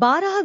12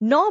9